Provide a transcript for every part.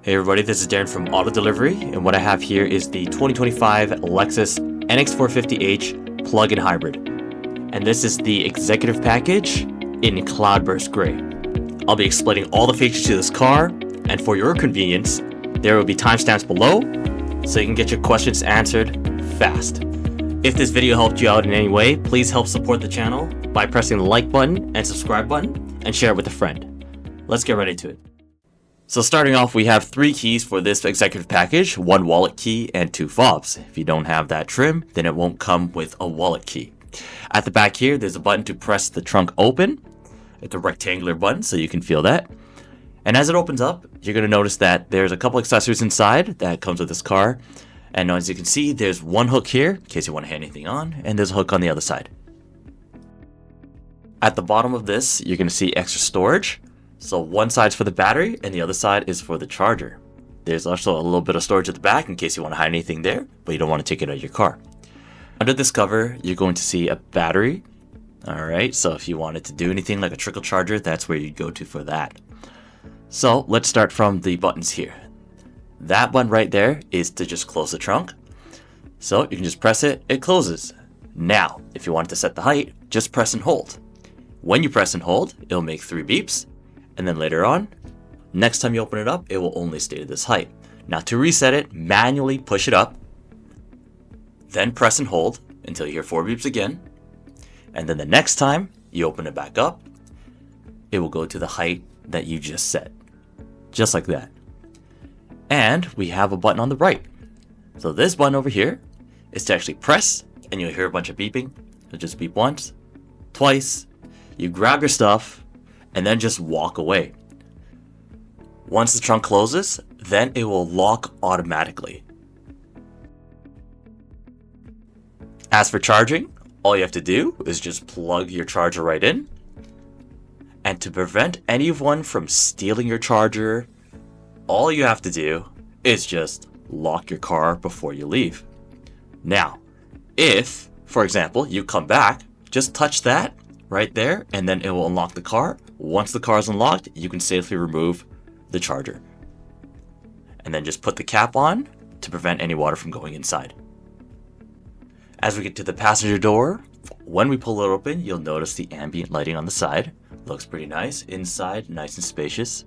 Hey everybody, this is Darren from Auto Delivery, and what I have here is the 2025 Lexus NX450h plug-in hybrid. And this is the executive package in Cloudburst Gray. I'll be explaining all the features to this car, and for your convenience, there will be timestamps below, so you can get your questions answered fast. If this video helped you out in any way, please help support the channel by pressing the like button and subscribe button, and share it with a friend. Let's get right into it. So starting off, we have 3 keys for this executive package, 1 wallet key and 2 fobs. If you don't have that trim, then it won't come with a wallet key. At the back here, there's a button to press the trunk open. It's a rectangular button, so you can feel that. And as it opens up, you're going to notice that there's a couple accessories inside that comes with this car. And as you can see, there's one hook here, in case you want to hang anything on, and there's a hook on the other side. At the bottom of this, you're going to see extra storage. So one side's for the battery and the other side is for the charger. There's also a little bit of storage at the back in case you want to hide anything there, but you don't want to take it out of your car. Under this cover, you're going to see a battery. Alright, so if you wanted to do anything like a trickle charger, that's where you'd go to for that. So let's start from the buttons here. That button right there is to just close the trunk. So you can just press it, it closes. Now, if you wanted to set the height, just press and hold. When you press and hold, it'll make 3 beeps. And then later on, next time you open it up, it will only stay to this height. Now to reset it, manually push it up, then press and hold until you hear 4 beeps again. And then the next time you open it back up, it will go to the height that you just set. Just like that. And we have a button on the right. So this button over here is to actually press, and you'll hear a bunch of beeping. It'll just beep once, twice, you grab your stuff, and then just walk away. Once the trunk closes, then it will lock automatically. As for charging, all you have to do is just plug your charger right in. And to prevent anyone from stealing your charger, all you have to do is just lock your car before you leave. Now, if, for example, you come back, just touch that right there, and then it will unlock the car. Once the car is unlocked, you can safely remove the charger. And then just put the cap on to prevent any water from going inside. As we get to the passenger door, when we pull it open, you'll notice the ambient lighting on the side. Looks pretty nice. Inside, nice and spacious.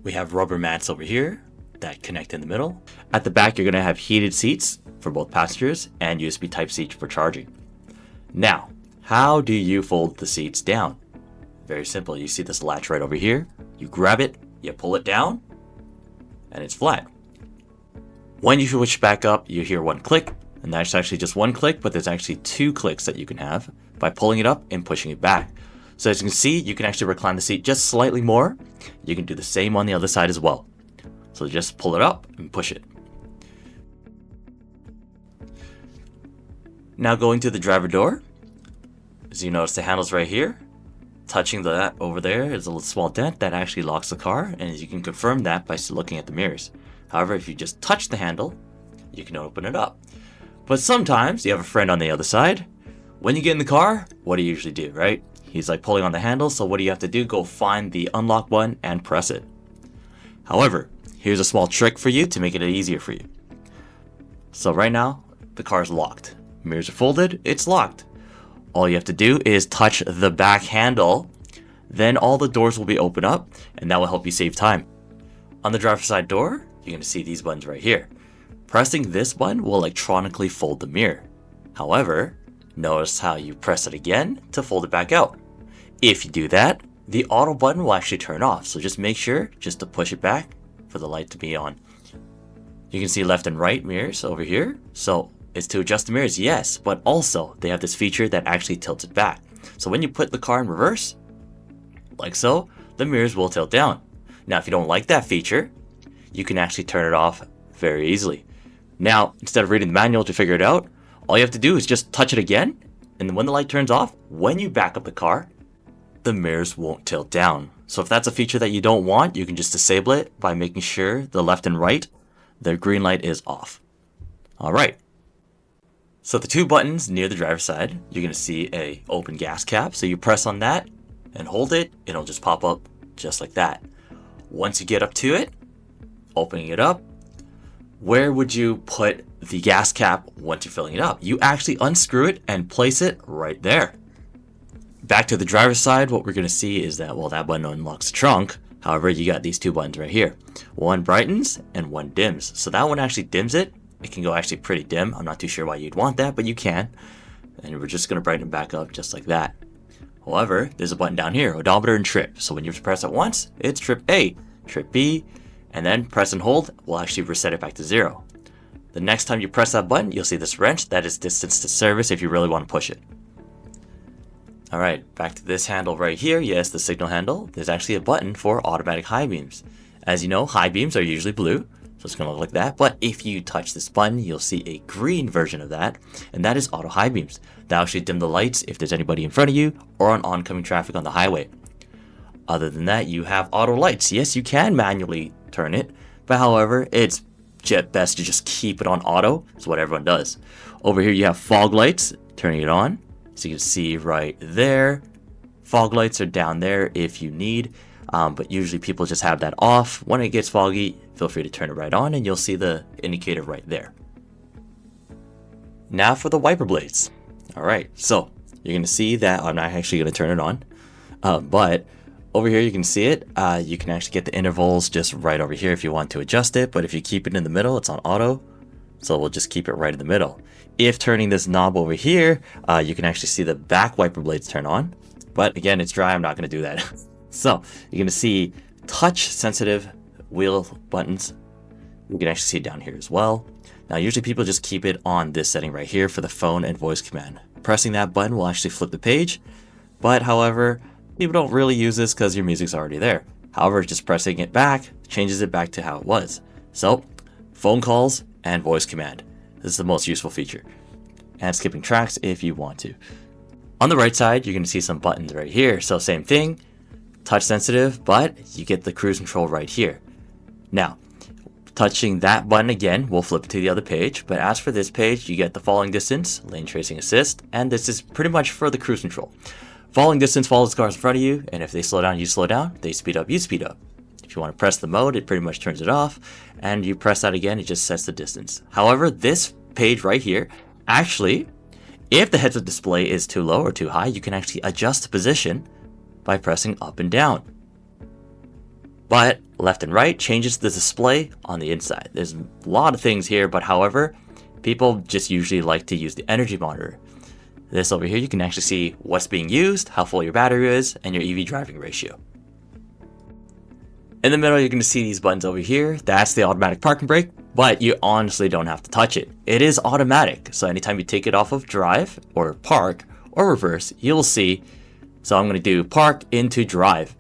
We have rubber mats over here that connect in the middle. At the back, you're going to have heated seats for both passengers and USB Type-C for charging. Now, how do you fold the seats down? Very simple. You see this latch right over here. You grab it, you pull it down, and it's flat. When you switch back up, you hear one click, and that's actually just one click, but there's actually 2 clicks that you can have by pulling it up and pushing it back. So as you can see, you can actually recline the seat just slightly more. You can do the same on the other side as well. So just pull it up and push it. Now going to the driver door. As you notice, the handle's right here. Touching that over there is a little small dent that actually locks the car, and you can confirm that by looking at the mirrors. However, if you just touch the handle, you can open it up. But sometimes you have a friend on the other side. When you get in the car, what do you usually do, right? He's like pulling on the handle, so what do you have to do? Go find the unlock button and press it. However, here's a small trick for you to make it easier for you. So right now, the car is locked. Mirrors are folded, it's locked. All you have to do is touch the back handle, then all the doors will be open up, and that will help you save time. On the driver's side door, you're going to see these buttons right here. Pressing this button will electronically fold the mirror. However, notice how you press it again to fold it back out. If you do that, the auto button will actually turn off, so just make sure just to push it back for the light to be on. You can see left and right mirrors over here, so it's to adjust the mirrors, yes, but also they have this feature that actually tilts it back. So when you put the car in reverse, like so, the mirrors will tilt down. Now, if you don't like that feature, you can actually turn it off very easily. Now, instead of reading the manual to figure it out, all you have to do is just touch it again, and then when the light turns off, when you back up the car, the mirrors won't tilt down. So if that's a feature that you don't want, you can just disable it by making sure the left and right, the green light is off. Alright. So the 2 buttons near the driver's side, you're going to see a open gas cap. So you press on that and hold it, it'll just pop up just like that. Once you get up to it, opening it up, where would you put the gas cap once you're filling it up? You actually unscrew it and place it right there. Back to the driver's side, what we're going to see is that, well, that button unlocks the trunk. However, you got these two buttons right here. One brightens and one dims. So that one actually dims it. It can go actually pretty dim. I'm not too sure why you'd want that, but you can. And we're just going to brighten it back up just like that. However, there's a button down here, odometer and trip. So when you press it once, it's trip A, trip B, and then press and hold will actually reset it back to 0. The next time you press that button, you'll see this wrench. That is distance to service if you really want to push it. Alright, back to this handle right here. Yes, the signal handle. There's actually a button for automatic high beams. As you know, high beams are usually blue, so it's going to look like that. But if you touch this button, you'll see a green version of that, and that is auto high beams. That'll actually dim the lights if there's anybody in front of you or on oncoming traffic on the highway. Other than that, you have auto lights. Yes, you can manually turn it, but however, it's best to just keep it on auto. It's what everyone does. Over here, you have fog lights, turning it on. So you can see right there, fog lights are down there if you need, but usually people just have that off. When it gets foggy, feel free to turn it right on and you'll see the indicator right there. Now for the wiper blades. Alright, so you're going to see that I'm not actually going to turn it on, but over here you can see it. You can actually get the intervals just right over here if you want to adjust it, but if you keep it in the middle, it's on auto, so we'll just keep it right in the middle. If turning this knob over here, you can actually see the back wiper blades turn on. But again, it's dry, I'm not going to do that. So you're going to see touch sensitive wheel buttons. You can actually see it down here as well. Now usually people just keep it on this setting right here for the phone and voice command. Pressing that button will actually flip the page. But however, people don't really use this because your music's already there. However, just pressing it back changes it back to how it was. So phone calls and voice command. This is the most useful feature. And skipping tracks if you want to. On the right side, you're going to see some buttons right here. So same thing, touch sensitive, but you get the cruise control right here. Now, touching that button again will flip it to the other page. But as for this page, you get the following distance, lane tracing assist, and this is pretty much for the cruise control. Following distance follows cars in front of you, and if they slow down, you slow down. They speed up, you speed up. If you want to press the mode, it pretty much turns it off, and you press that again, it just sets the distance. However, this page right here, actually, if the heads-up display is too low or too high, you can actually adjust the position by pressing up and down. But left and right changes the display on the inside. There's a lot of things here, but however, people just usually like to use the energy monitor. This over here, you can actually see what's being used, how full your battery is, and your EV driving ratio. In the middle, you're going to see these buttons over here. That's the automatic parking brake, but you honestly don't have to touch it. It is automatic, so anytime you take it off of drive or park or reverse, you'll see. So I'm going to do park into drive.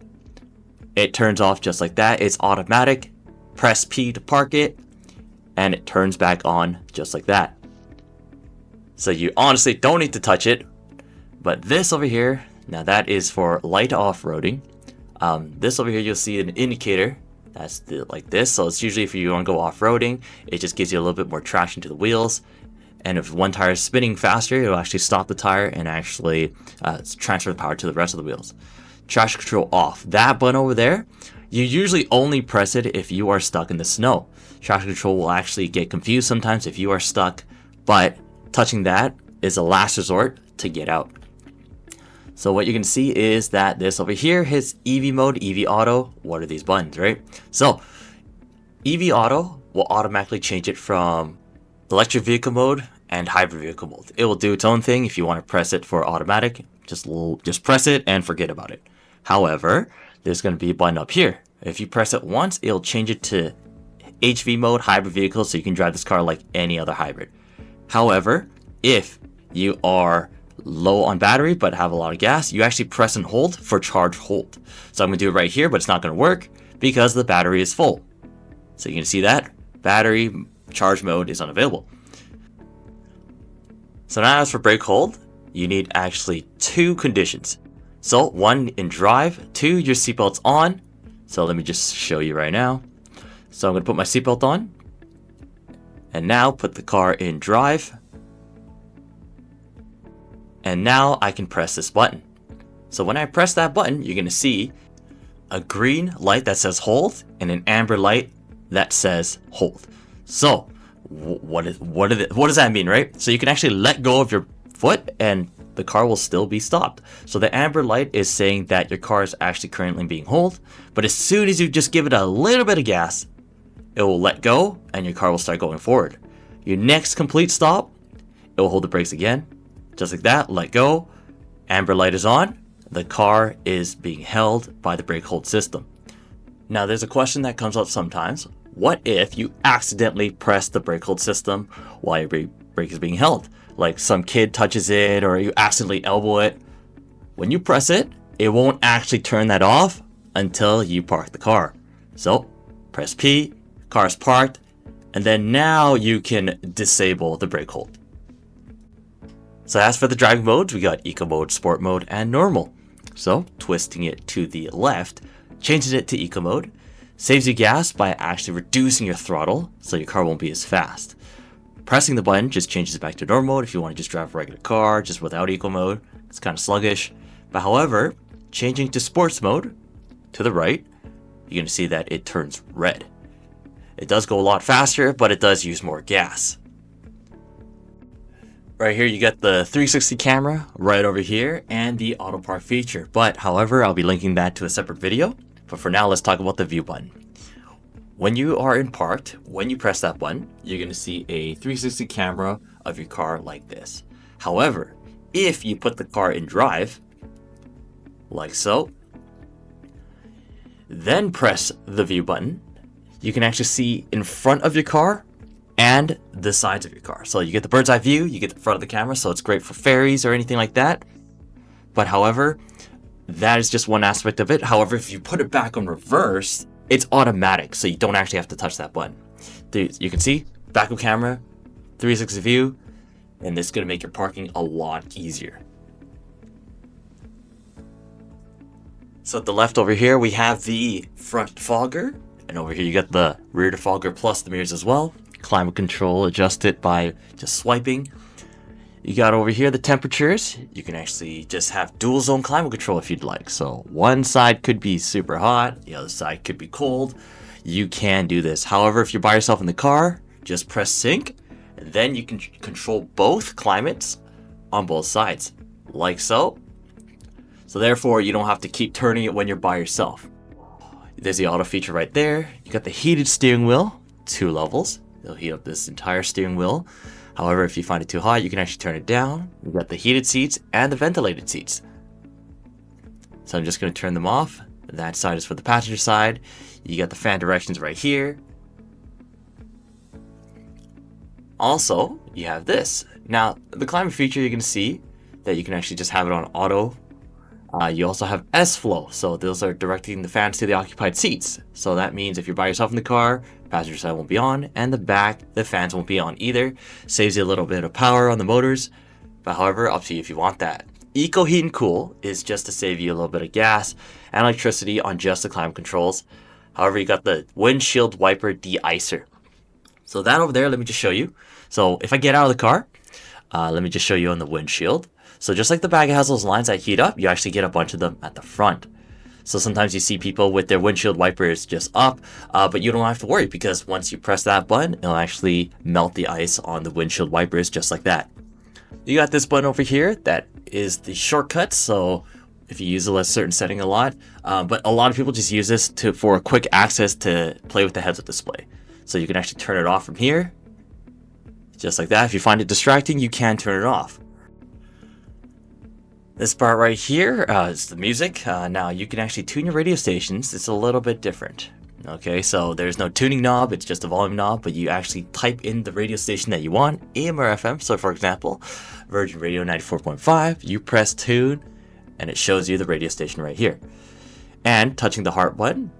It turns off just like that. It's automatic. Press P to park it, and it turns back on just like that. So you honestly don't need to touch it. But this over here, now that is for light off-roading. This over here, you'll see an indicator that's like this. So it's usually if you want to go off-roading, it just gives you a little bit more traction to the wheels. And if one tire is spinning faster, it'll actually stop the tire and actually transfer the power to the rest of the wheels. Traction control off. That button over there, you usually only press it if you are stuck in the snow. Traction control will actually get confused sometimes if you are stuck, but touching that is a last resort to get out. So what you can see is that this over here hits EV mode, EV auto. What are these buttons, right? So EV auto will automatically change it from electric vehicle mode and hybrid vehicle mode. It will do its own thing. If you want to press it for automatic, just press it and forget about it. However, there's going to be a button up here. If you press it once, it'll change it to HV mode, hybrid vehicle, so you can drive this car like any other hybrid. However, if you are low on battery but have a lot of gas, you actually press and hold for charge hold. So I'm going to do it right here, but it's not going to work because the battery is full. So you can see that battery charge mode is unavailable. So now as for brake hold, you need actually two conditions. So one in drive, two, your seatbelt's on. So let me just show you right now. So I'm going to put my seatbelt on and now put the car in drive. And now I can press this button. So when I press that button, you're going to see a green light that says hold and an amber light that says hold. So what does that mean, right? So you can actually let go of your foot and the car will still be stopped. So the amber light is saying that your car is actually currently being held, but as soon as you just give it a little bit of gas, it will let go and your car will start going forward. Your next complete stop, it will hold the brakes again, just like that, let go, amber light is on, the car is being held by the brake hold system. Now there's a question that comes up sometimes. What if you accidentally press the brake hold system while your brake is being held? Like some kid touches it or you accidentally elbow it. When you press it, it won't actually turn that off until you park the car. So press P, car's parked, and then now you can disable the brake hold. So as for the driving modes, we got Eco Mode, Sport Mode, and Normal. So twisting it to the left, changing it to Eco Mode, saves you gas by actually reducing your throttle so your car won't be as fast. Pressing the button just changes it back to normal mode if you want to just drive a regular car just without Eco Mode. It's kind of sluggish. But however, changing to Sports Mode to the right, you're going to see that it turns red. It does go a lot faster, but it does use more gas. Right here you got the 360 camera right over here and the auto park feature. But however, I'll be linking that to a separate video. But for now, let's talk about the view button. When you are in parked, when you press that button, you're going to see a 360 camera of your car like this. However, if you put the car in drive, like so, then press the view button, you can actually see in front of your car and the sides of your car. So you get the bird's eye view, you get the front of the camera, so it's great for ferries or anything like that. But however, that is just one aspect of it. However, if you put it back on reverse, it's automatic, so you don't actually have to touch that button. You can see, backup camera, 360 view, and this is going to make your parking a lot easier. So at the left over here, we have the front defogger, and over here you got the rear defogger plus the mirrors as well. Climate control, adjust it by just swiping. You got over here the temperatures. You can actually just have dual zone climate control if you'd like. So one side could be super hot, the other side could be cold. You can do this. However, if you're by yourself in the car, just press sync, and then you can control both climates on both sides, like so. So therefore, you don't have to keep turning it when you're by yourself. There's the auto feature right there. You got the heated steering wheel, 2 levels. It'll heat up this entire steering wheel. However, if you find it too hot, you can actually turn it down. You've got the heated seats and the ventilated seats. So I'm just going to turn them off. That side is for the passenger side. You got the fan directions right here. Also, you have this. Now, the climate feature, you're going to see that you can actually just have it on auto. You also have S-flow, so those are directing the fans to the occupied seats. So that means if you're by yourself in the car, passenger side won't be on, and the back, the fans won't be on either. Saves you a little bit of power on the motors, but however, up to you if you want that. Eco Heat and Cool is just to save you a little bit of gas and electricity on just the climate controls. However, you got the windshield wiper de-icer. So that over there, let me just show you. So if I get out of the car, let me just show you on the windshield. So just like the bag has those lines that heat up, you actually get a bunch of them at the front. So sometimes you see people with their windshield wipers just up, but you don't have to worry because once you press that button, it'll actually melt the ice on the windshield wipers just like that. You got this button over here that is the shortcut. So if you use a certain setting a lot, but a lot of people just use this for quick access to play with the heads-up display. So you can actually turn it off from here, just like that. If you find it distracting, you can turn it off. This part right here is the music. Now you can actually tune your radio stations. It's a little bit different. Okay, so there's no tuning knob, it's just a volume knob, but you actually type in the radio station that you want, AM or FM. So for example, Virgin Radio 94.5, you press tune, and it shows you the radio station right here. And touching the heart button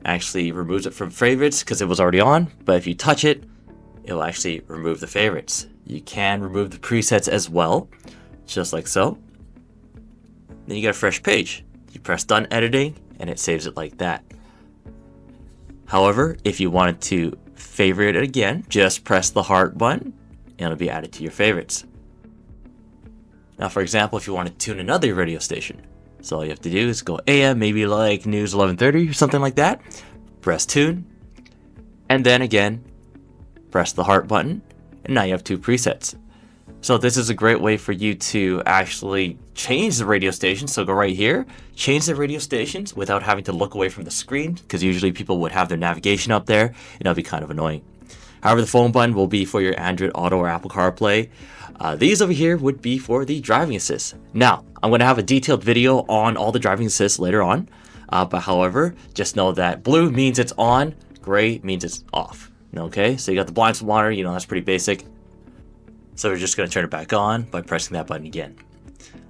actually removes it from favorites because it was already on, but if you touch it, it will actually remove the favorites. You can remove the presets as well, just like so. Then you get a fresh page. You press done editing and it saves it like that. However, if you wanted to favorite it again, just press the heart button and it'll be added to your favorites. Now, for example, if you want to tune another radio station, so all you have to do is go AM, maybe like News 1130 or something like that. Press tune And then again, press the heart button, and now you have 2 presets. So this is a great way for you to actually change the radio station. So go right here, change the radio stations without having to look away from the screen, because usually people would have their navigation up there, and that'll be kind of annoying. However, the phone button will be for your Android Auto or Apple CarPlay. These over here would be for the driving assist. Now, I'm going to have a detailed video on all the driving assists later on. But however, just know that blue means it's on, gray means it's off. Okay, so you got the blind spot monitor, that's pretty basic. So we're just going to turn it back on by pressing that button again.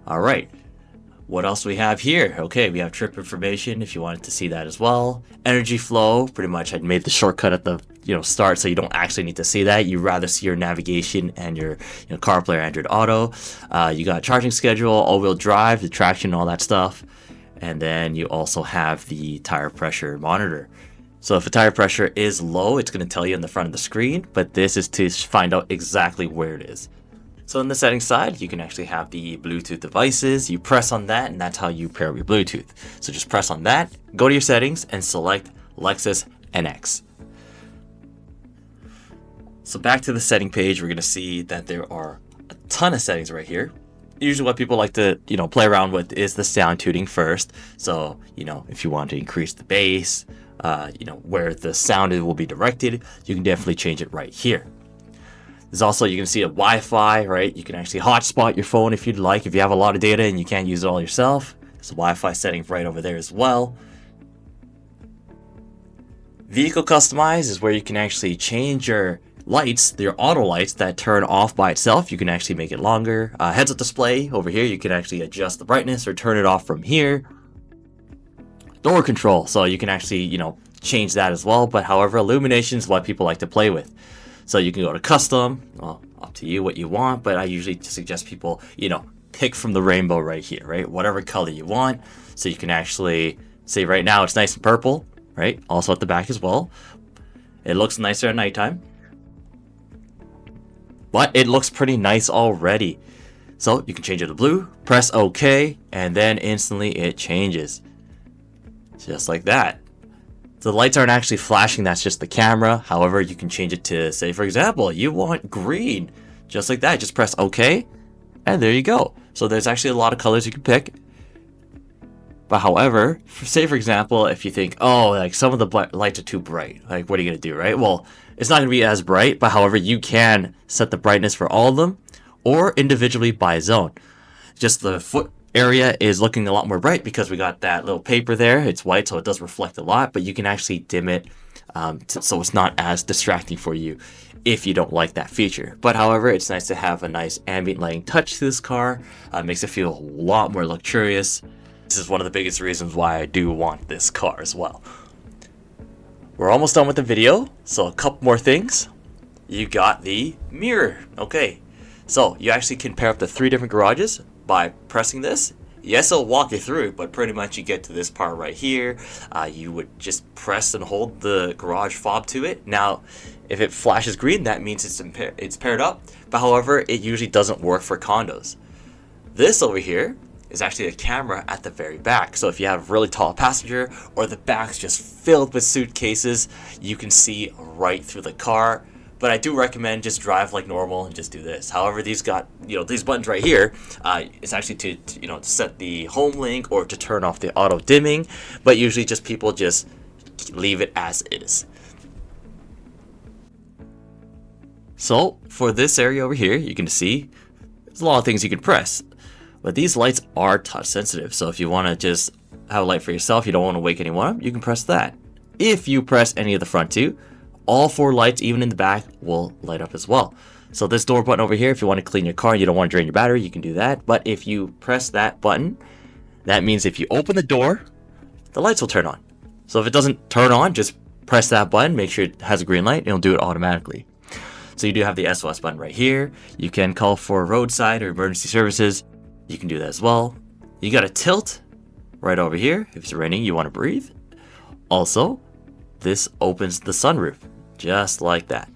All right, what else do we have here? Okay, we have trip information if you wanted to see that as well. Energy flow, pretty much I made the shortcut at the start, so you don't actually need to see that. You rather see your navigation and your CarPlay or Android Auto. You got charging schedule, all-wheel drive, the traction, all that stuff. And then you also have the tire pressure monitor. So if the tire pressure is low, it's going to tell you in the front of the screen, but this is to find out exactly where it is. So in the settings side, you can actually have the Bluetooth devices. You press on that, and that's how you pair up your Bluetooth. So just press on that, go to your settings, and select Lexus NX. So back to the setting page, we're going to see that there are a ton of settings right here. Usually what people like to, play around with is the sound tuning first. So, if you want to increase the bass, where the sound will be directed, you can definitely change it right here. There's also, you can see a Wi-Fi, right? You can actually hotspot your phone if you'd like. If you have a lot of data and you can't use it all yourself, there's a Wi-Fi setting right over there as well. Vehicle Customize is where you can actually change your lights, your auto lights that turn off by itself. You can actually make it longer. Heads-up display over here, you can actually adjust the brightness or turn it off from here. Door control, so you can actually, change that as well. But however, illumination is what people like to play with. So you can go to custom, well, up to you what you want, but I usually suggest people, pick from the rainbow right here, right? Whatever color you want. So you can actually say right now it's nice and purple, right? Also at the back as well. It looks nicer at nighttime. But it looks pretty nice already. So you can change it to blue, press OK, and then instantly it changes. Just like that. The lights aren't actually flashing, that's just the camera. However, you can change it to, say for example, you want green. Just like that, just press OK, and there you go. So there's actually a lot of colors you can pick. But however, say for example, if you think, oh, like some of the lights are too bright, like what are you going to do, right? Well, it's not going to be as bright, but however, you can set the brightness for all of them or individually by zone. Just the foot area is looking a lot more bright because we got that little paper there. It's white, so it does reflect a lot, but you can actually dim it so it's not as distracting for you if you don't like that feature. But however, it's nice to have a nice ambient lighting touch to this car. Makes it feel a lot more luxurious. This is one of the biggest reasons why I do want this car as well. We're almost done with the video, so a couple more things. You got the mirror. Okay, so you actually can pair up the 3 different garages by pressing this. Yes, it'll walk you through, but pretty much you get to this part right here. You would just press and hold the garage fob to it. Now, if it flashes green, that means it's paired up. But however, it usually doesn't work for condos. This over here is actually a camera at the very back. So if you have a really tall passenger or the back's just filled with suitcases, you can see right through the car. But I do recommend just drive like normal and just do this. However, these got, these buttons right here, it's actually to set the home link or to turn off the auto dimming. But usually just people just leave it as is. So for this area over here, you can see there's a lot of things you can press. But these lights are touch sensitive, so if you want to just have a light for yourself, you don't want to wake anyone up, you can press that. If you press any of the front 2, all 4 lights, even in the back, will light up as well. So this door button over here, if you want to clean your car and you don't want to drain your battery, you can do that. But if you press that button, that means if you open the door, the lights will turn on. So if it doesn't turn on, just press that button, make sure it has a green light, and it'll do it automatically. So you do have the SOS button right here. You can call for roadside or emergency services. You can do that as well. You got a tilt right over here. If it's raining, you want to breathe. Also, this opens the sunroof, just like that.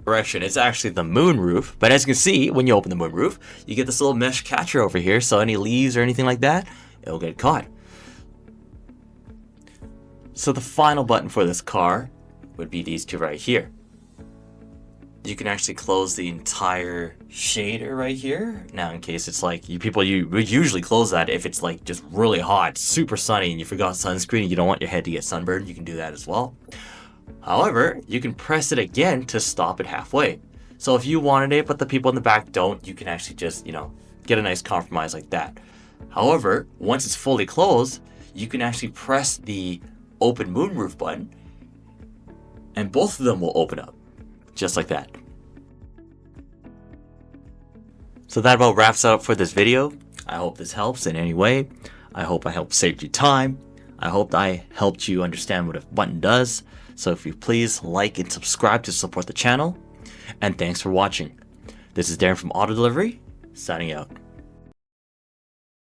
Correction, it's actually the moon roof, but as you can see, when you open the moon roof, you get this little mesh catcher over here, so any leaves or anything like that, it'll get caught. So the final button for this car would be these two right here. You can actually close the entire shader right here. Now, in case it's like you would usually close that if it's like just really hot, super sunny, and you forgot sunscreen and you don't want your head to get sunburned, you can do that as well. However, you can press it again to stop it halfway. So if you wanted it, but the people in the back don't, you can actually just, get a nice compromise like that. However, once it's fully closed, you can actually press the open moonroof button and both of them will open up. Just like that. So that about wraps it up for this video. I hope this helps in any way. I hope I helped save you time. I hope I helped you understand what a button does. So if you please like and subscribe to support the channel. And thanks for watching. This is Darren from Auto Delivery, signing out.